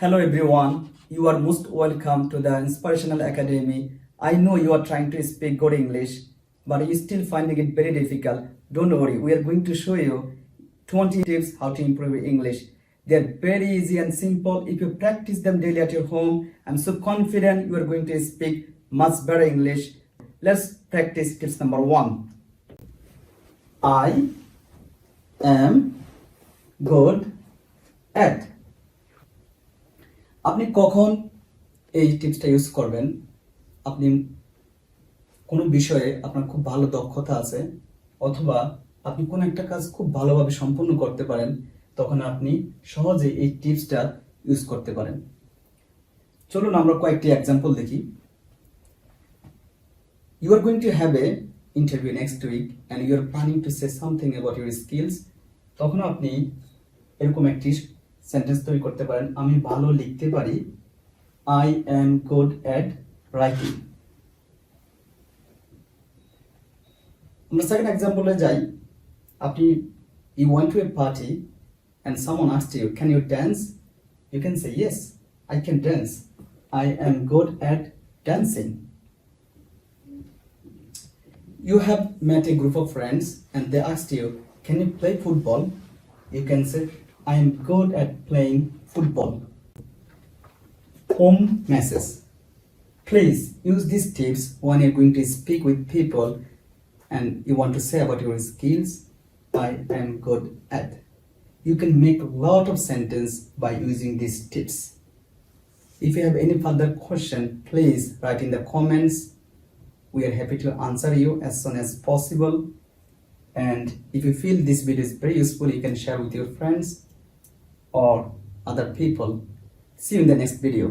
Hello everyone, you are most welcome to the Inspirational Academy. I know you are trying to speak good English, but you still finding it very difficult. Don't worry, we are going to show you 20 tips how to improve your English. They are very easy and simple. If you practice them daily at your home, I'm so confident you are going to speak much better English. Let's practice tips number 1. I am good at. আপনি কখন এই টিপসটা use করবেন? আপনি কোনো বিষয়ে আপনার খুব ভালো দক্ষতা আছে অথবা আপনি কোনো একটা কাজ খুব ভালোভাবে সম্পন্ন করতে পারেন, তখন আপনি সহজে এই টিপসটা ইউজ করতে পারেন। চলুন আমরা কয়েকটি এক্সাম্পল দেখি। You are going to have a interview next week and you are planning to say something about your skills. তখন আপনি এরকম একটি সেন্টেন্স তৈরি করতে পারেন, আমি ভালো লিখতে পারি। I am good at writing. আমরা সেকেন্ড এক্সাম্পলে যাই। আপনি you went to a party and someone asked you, can you dance? You can say, yes, I can dance. I am good at dancing. You have met a group of friends and they asked you, can you play football? You can say, I am good at playing football. Home message. Please use these tips when you're going to speak with people and you want to say about your skills. I am good at. You can make a lot of sentence by using these tips. If you have any further question, please write in the comments. We are happy to answer you as soon as possible. And if you feel this video is very useful, you can share with your friends or other people. See you in the next video.